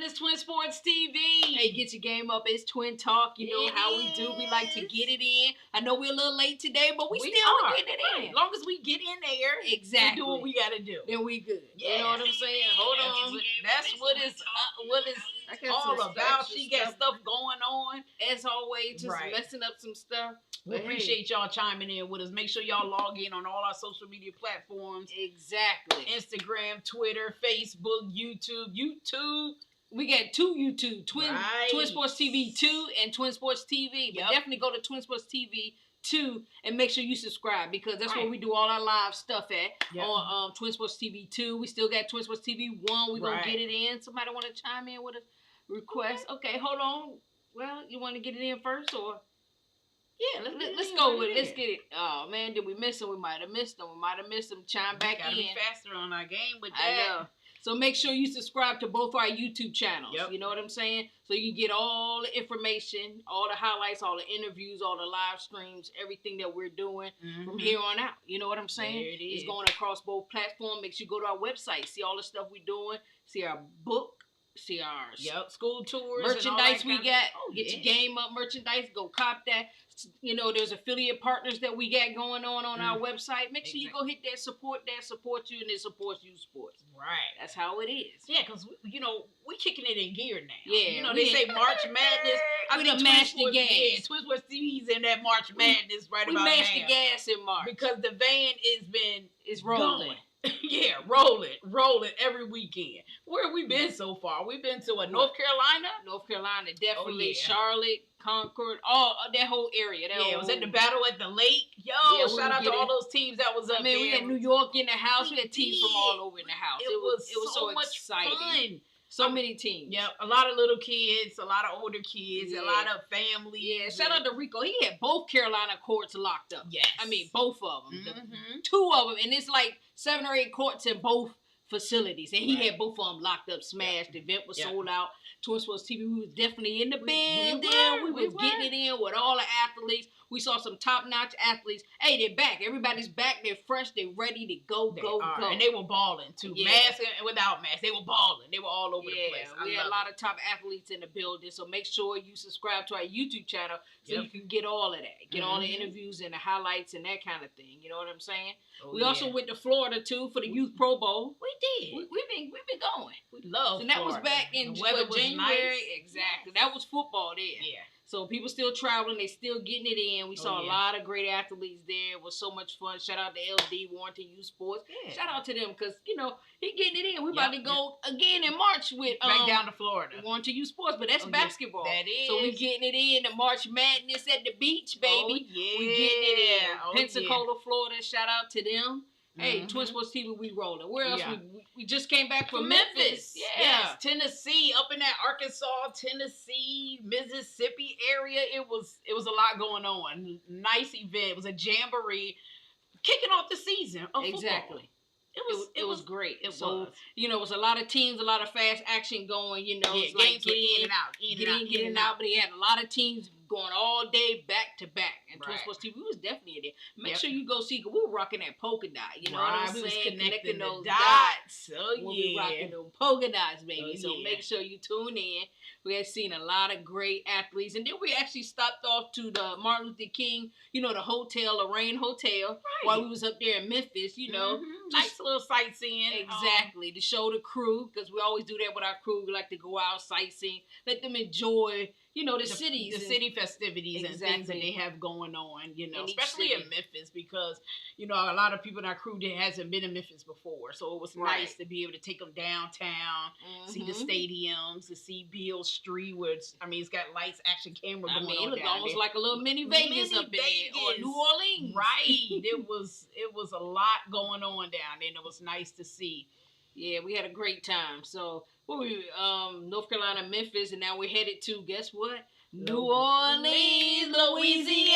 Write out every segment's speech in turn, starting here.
It's Twin Sports TV. Hey, get your game up. It's Twin Talk. You know how we do. We like to get it in. I know we're a little late today, but we still getting it in. As long as we get in there, exactly, do what we got to do. Then we good. Yeah. You know what I'm saying? Hold on. That's what it's all about. She got stuff going on. As always, just messing up some stuff. We appreciate y'all chiming in with us. Make sure y'all log in on all our social media platforms. Exactly. Instagram, Twitter, Facebook, YouTube. We got two YouTube, Twin Sports TV 2 and Twin Sports TV. But definitely go to Twin Sports TV 2 and make sure you subscribe, because that's where we do all our live stuff at on Twin Sports TV 2. We still got Twin Sports TV 1. We're going to get it in. Somebody want to chime in with a request? Okay, hold on. Well, you want to get it in first, or? Yeah, let's go with it. Let's get it. Oh, man, did we miss them? We might have missed them. Chime back in. Gotta be faster on our game with that. I know. So make sure you subscribe to both our YouTube channels. You know what I'm saying? So you can get all the information, all the highlights, all the interviews, all the live streams, everything that we're doing from here on out. You know what I'm saying? There it is. It's going across both platforms. Make sure you go to our website, see all the stuff we're doing, see our book, see our school tours, merchandise we got. Get your game up merchandise. Go cop that. You know, there's affiliate partners that we got going on our website. Make sure you go hit that, support you, and it supports you sports. Right. That's how it is. Yeah, because, we kicking it in gear now. Yeah. They say March Madness. We done mashed the gas. Yeah, Twin Sports TV's in that March Madness about now. We mashed the gas in March. Because the van is rolling. Yeah, rolling every weekend. Where have we been so far? We've been to North Carolina? North Carolina, definitely. Charlotte, Concord, all that whole area. It was at the Battle at the Lake. Shout out to all those teams that was up there. We had New York in the house. We had teams from all over in the house. It was so much exciting. Fun. So many teams. Yep, a lot of little kids, a lot of older kids, a lot of families. Yeah, shout out to Rico. He had both Carolina courts locked up. Yes. I mean, both of them. Two of them. And it's like 7 or 8 courts in both facilities. And he had both of them locked up, smashed. The event was sold out. Twin Sports TV, we was definitely in the building. We was getting it in with all the athletes. We saw some top-notch athletes. Hey, they're back. Everybody's back. They're fresh. They're ready to go. And they were balling, too. Mask and without mask. They were balling. They were all over the place. We had a lot of top athletes in the building. So make sure you subscribe to our YouTube channel so you can get all of that. Get all the interviews and the highlights and that kind of thing. You know what I'm saying? We also went to Florida, too, for the Youth Pro Bowl. We did. We've been going. We love And that was back in January. Nice. Exactly. That was football there. Yeah. So people still traveling, they still getting it in. We saw a lot of great athletes there. It was so much fun. Shout out to LD, Warrington Youth Sports. Yeah. Shout out to them because, he getting it in. We about to go again in March with back down to Florida. Warrington Youth Sports, but that's basketball. That is. So we getting it in. The March Madness at the beach, baby. We getting it in. Pensacola, Florida. Shout out to them. Hey, Twin Sports TV, we rolling. Where else? We just came back from Memphis. Yes, Tennessee, up in that Arkansas, Tennessee, Mississippi area. It was a lot going on. Nice event. It was a jamboree, kicking off the season of football. It was great. It was. It was a lot of teams, a lot of fast action going. It's like games in and out, in and out. But he had a lot of teams going all day back to back. And Twin Sports TV was definitely in there. Make sure you go see, because we were rocking that polka dot. You know what I'm saying? We was connecting those dots. We'll be rocking those polka dots, baby. So make sure you tune in. We had seen a lot of great athletes. And then we actually stopped off to the Martin Luther King, the hotel, Lorraine Hotel, while we was up there in Memphis, Nice little sightseeing. Exactly. To show the crew, because we always do that with our crew. We like to go out sightseeing, let them enjoy, the cities. The city festivities and things that they have going on, especially in Memphis, because, a lot of people in our crew that hasn't been in Memphis before. So it was nice to be able to take them downtown, see the stadiums, to see Beale Street, where it's got lights, action camera going on. It looked almost like a little mini Vegas up there, or New Orleans. Right. It was a lot going on down there, and it was nice to see. Yeah, we had a great time. So North Carolina, Memphis, and now we're headed to, guess what? New Orleans, Louisiana.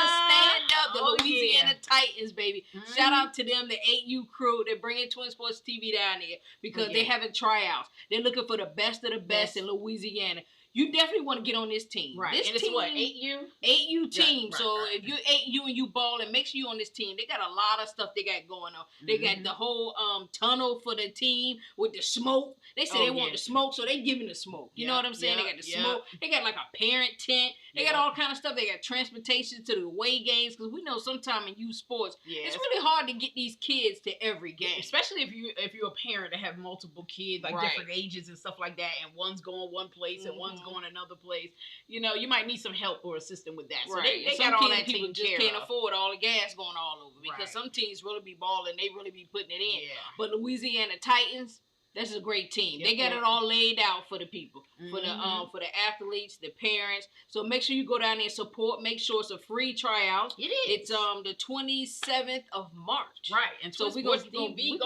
Stand up, the Louisiana Titans, baby. Shout out to them, the 8U crew. They're bringing Twin Sports TV down here because they're having tryouts. They're looking for the best of the best in Louisiana. you definitely want to get on this team. Right. This and it's team, what, 8U? 8U team. Yeah, so if you're 8U and you balling, make sure you're on this team. They got a lot of stuff they got going on. They got the whole tunnel for the team with the smoke. They say they want the smoke, so they giving the smoke. You know what I'm saying? They got the smoke. They got like a parent tent. They got all kind of stuff. They got transportation to the away games, because we know sometime in youth sports, it's really hard to get these kids to every game. Especially if you're a parent that have multiple kids, like different ages and stuff like that, and one's going one place and one's going another place. You know, you might need some help or assistance with that. So they got all that taken care of. Can't afford all the gas going all over, because some teams really be balling, they really be putting it in. But Louisiana Titans, that's a great team. They got it all laid out for the people, for the athletes, the parents. So make sure you go down there and support. Make sure it's a free tryout. It is. It's the 27th of March. Right. And so we're gonna be in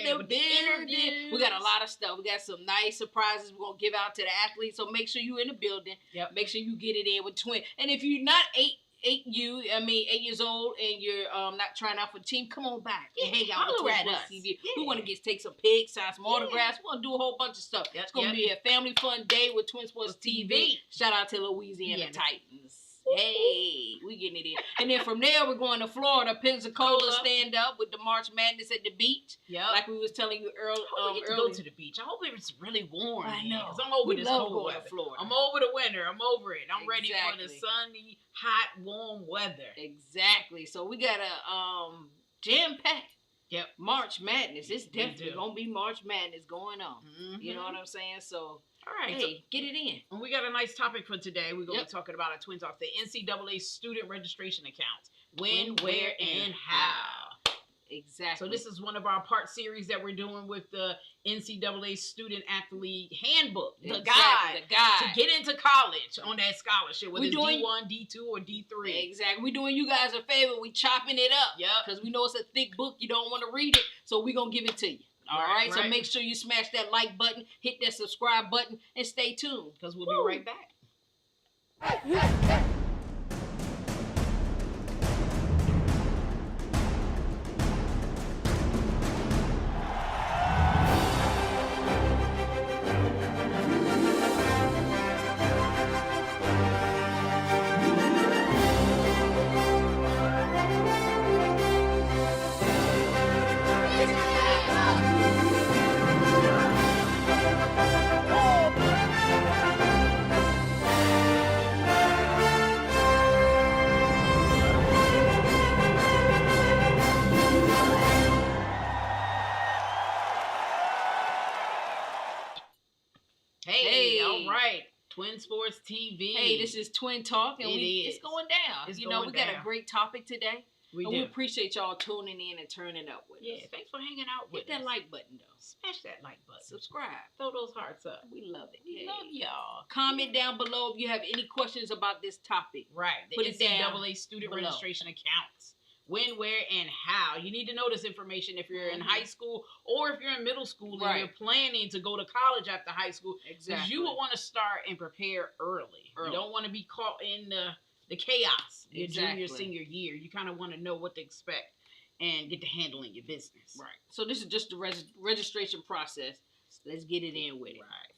the building. We got a lot of stuff. We got some nice surprises we're gonna give out to the athletes. So make sure you're in the building. Yep. Make sure you get it in with twin. And if you're not 8 years old, and you're not trying out for the team, come on back and hang out with TwinSports TV. We want to take some pics, sign some autographs. We want to do a whole bunch of stuff. It's going to be a family fun day with TwinSports TV. Shout out to Louisiana Titans. Hey, we getting it in. And then from there, we're going to Florida, Pensacola, stand up with the March Madness at the beach. Yeah. Like we was telling you earlier. Go to the beach. I hope it's really warm. I know. Because I'm over this cold weather. Florida. I'm over the winter. I'm over it. I'm ready for the sunny, hot, warm weather. Exactly. So we got a jam-packed March Madness. It's definitely going to be March Madness going on. You know what I'm saying? So... all right, hey, get it in. And we got a nice topic for today. We're going to be talking about our Twin Talk, the NCAA student registration accounts. When, where, and how. Exactly. So this is one of our part series that we're doing with the NCAA Student Athlete Handbook, the guide to get into college on that scholarship, whether it's D1, D2, or D3. Exactly. We're doing you guys a favor. We chopping it up. Because we know it's a thick book. You don't want to read it, so we're going to give it to you. All right, so make sure you smash that like button, hit that subscribe button, and stay tuned, because we'll be right back. Twin Sports TV. Hey, this is Twin Talk, and it's going down. We got a great topic today. We appreciate y'all tuning in and turning up with us. Yeah, thanks for hanging out with us. Hit that like button, though. Smash that like button. Subscribe. Throw those hearts up. We love it. We love y'all. Comment down below if you have any questions about this topic. Right. The NCAA student registration accounts. When, where, and how. You need to know this information if you're in high school or if you're in middle school and you're planning to go to college after high school. Exactly. Because you will want to start and prepare early. You don't want to be caught in the chaos your junior, senior year. You kind of want to know what to expect and get to handling your business. Right. So this is just the registration process. Let's get it in with it. Right.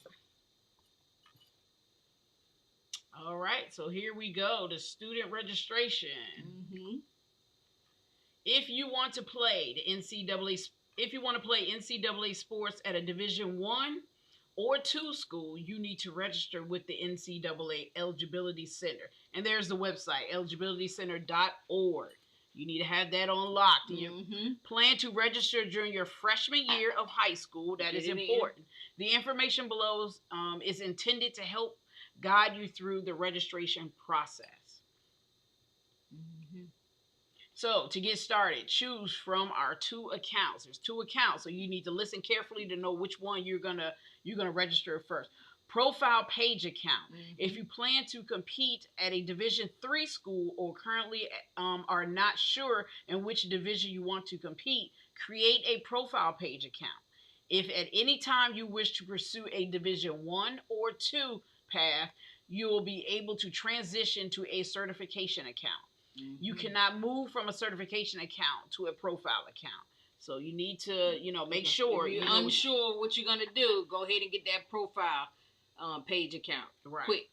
All right. So here we go. The student registration. If you want to play NCAA sports at a Division I or II school, you need to register with the NCAA Eligibility Center. And there's the website, eligibilitycenter.org. You need to have that on lock. You plan to register during your freshman year of high school. That is important. The information below is intended to help guide you through the registration process. So to get started, choose from our 2 accounts. There's 2 accounts, so you need to listen carefully to know which one you're gonna register first. Profile page account. If you plan to compete at a Division III school or currently are not sure in which division you want to compete, create a profile page account. If at any time you wish to pursue a Division I or II path, you will be able to transition to a certification account. You cannot move from a certification account to a profile account. So you need to, make sure. If you're unsure what you're going to do, go ahead and get that profile page account. Right. Quick.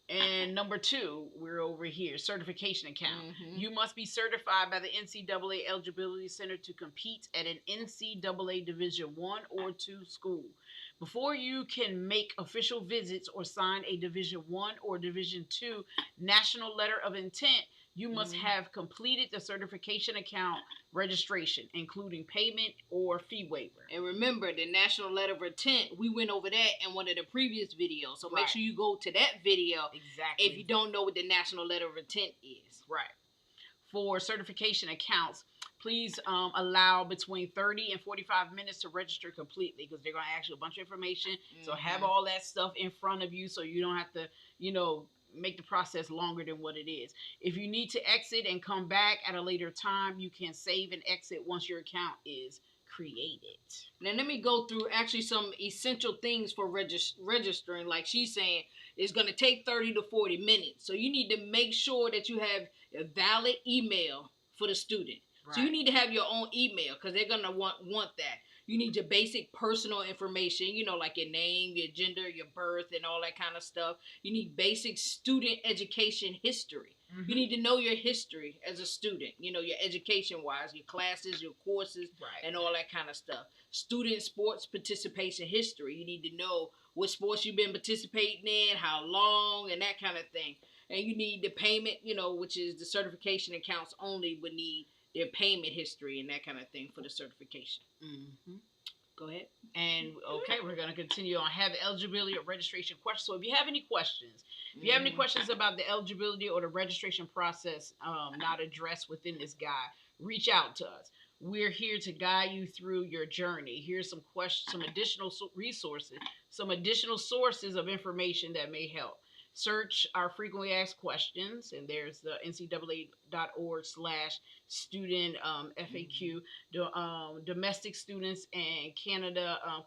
And number 2, we're over here, certification account. You must be certified by the NCAA Eligibility Center to compete at an NCAA Division I or II school. Before you can make official visits or sign a Division I or Division II national letter of intent, you must have completed the certification account registration, including payment or fee waiver. And remember, the national letter of intent, we went over that in one of the previous videos. So make sure you go to that video if you don't know what the national letter of intent is. Right. For certification accounts, please allow between 30 and 45 minutes to register completely, because they're going to ask you a bunch of information. So have all that stuff in front of you so you don't have to, make the process longer than what it is. If you need to exit and come back at a later time, you can save and exit once your account is created. Now let me go through actually some essential things for registering. Like she's saying, it's going to take 30 to 40 minutes. So you need to make sure that you have a valid email for the student. Right. So you need to have your own email, because they're going to want that. You need your basic personal information, like your name, your gender, your birth, and all that kind of stuff. You need basic student education history. You need to know your history as a student, your education-wise, your classes, your courses, and all that kind of stuff. Student sports participation history. You need to know what sports you've been participating in, how long, and that kind of thing. And you need the payment, which is the certification accounts only would need their payment history and that kind of thing for the certification. Go ahead. And okay, we're going to continue on. Have eligibility or registration questions. So if you have any questions, about the eligibility or the registration process not addressed within this guide, reach out to us. We're here to guide you through your journey. Here's some questions, some additional resources, some additional sources of information that may help. Search our frequently asked questions, and there's the ncaa.org/student FAQ. Domestic students and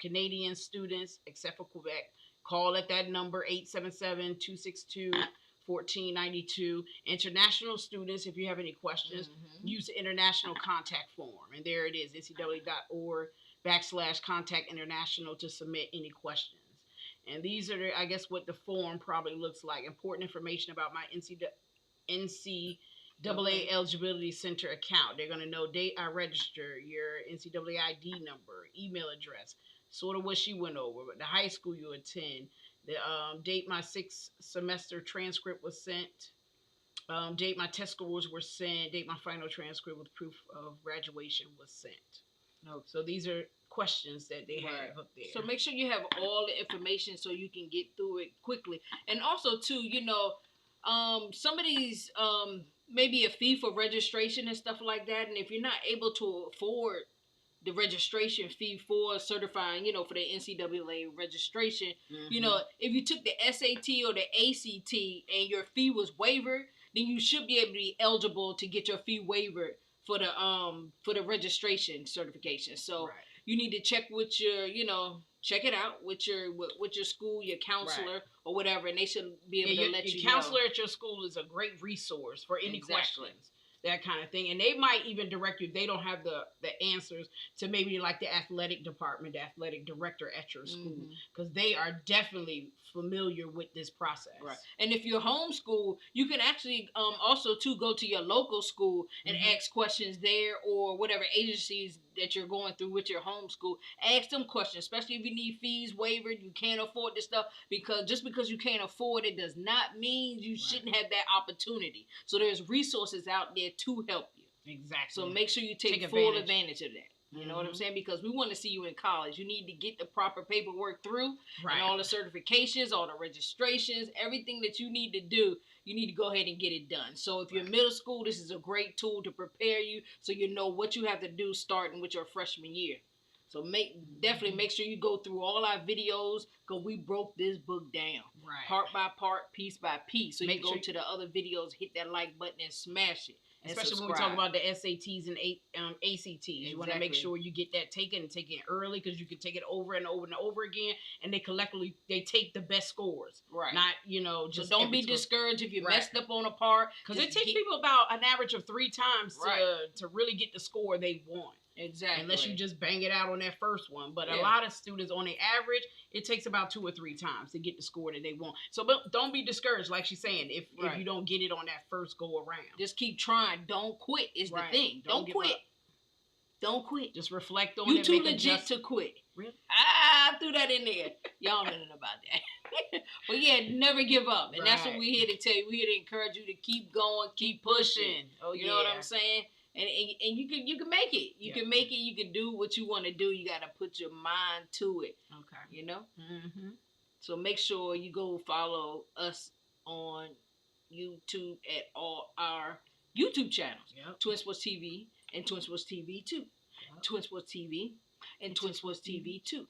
Canadian students, except for Quebec, call at that number 877-262-1492. International students, if you have any questions, use the international contact form, and there it is, ncaa.org/contact international to submit any questions. And these are, I guess, what the form probably looks like. Important information about my NCAA Eligibility Center account. They're going to know date I register, your NCAA ID number, email address, sort of what she went over, but the high school you attend, the date my 6th semester transcript was sent, date my test scores were sent, date my final transcript with proof of graduation was sent. So these are questions that they have up there. So make sure you have all the information so you can get through it quickly. And also too, some of these maybe a fee for registration and stuff like that. And if you're not able to afford the registration fee for certifying, for the NCAA registration, if you took the SAT or the ACT and your fee was waived, then you should be able to be eligible to get your fee waived for the registration certification. So you need to check with your, check it out with your school, your counselor or whatever, and they should be able to let you know. Your counselor at your school is a great resource for any questions, that kind of thing. And they might even direct you if they don't have the answers to maybe like the athletic department, the athletic director at your school, because they are definitely familiar with this process. Right. And if you're homeschool, you can actually also too go to your local school and ask questions there, or whatever agencies that you're going through with your homeschool. Ask them questions, especially if you need fees waived, you can't afford this stuff, because just because you can't afford it does not mean you shouldn't have that opportunity. So there's resources out there to help you. Exactly. So make sure you take full advantage of that. You know what I'm saying? Because we want to see you in college. You need to get the proper paperwork through, and all the certifications, all the registrations, everything that you need to do, you need to go ahead and get it done. So if you're middle school, this is a great tool to prepare you so you know what you have to do starting with your freshman year. So definitely make sure you go through all our videos, because we broke this book down. Part by part, piece by piece. So you go to the other videos, hit that like button and smash it. Especially when we talk about the SATs and ACTs. You want to make sure you get that taken and take it early, because you can take it over and over and over again, and they collectively take the best scores. Not, just so don't be discouraged if you messed up on a part. Because it takes people about an average of 3 times to really get the score they want. Exactly. Unless you just bang it out on that first one. But a lot of students, on the average, it takes about 2 or 3 times to get the score that they want. So don't be discouraged, like she's saying, if you don't get it on that first go around. Just keep trying. Don't quit is the thing. Don't quit. Don't quit. Just reflect on it. You too legit to quit. Really? I threw that in there. Y'all don't know about that. But yeah, never give up. And that's what we're here to tell you. We're here to encourage you to keep going, keep pushing. Oh, you know what I'm saying? And you can make it. You can make it. You can do what you want to do. You got to put your mind to it. Okay. You know? Mm-hmm. So make sure you go follow us on YouTube at all our YouTube channels. Yep. Twin Sports TV and Twin Sports TV 2. Yep. Twin Sports TV and Twin Sports TV 2.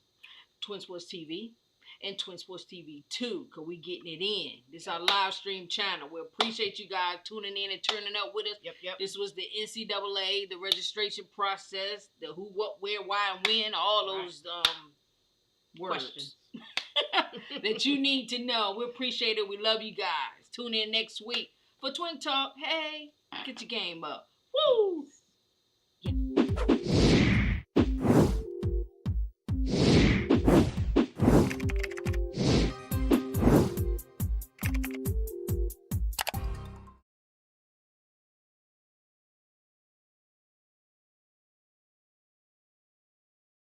Twin Sports TV and Twin Sports TV 2, because we getting it in. This is our live stream channel. We appreciate you guys tuning in and turning up with us. Yep. This was the NCAA, the registration process, the who, what, where, why, and when, all those words that you need to know. We appreciate it. We love you guys. Tune in next week for Twin Talk. Hey, get your game up.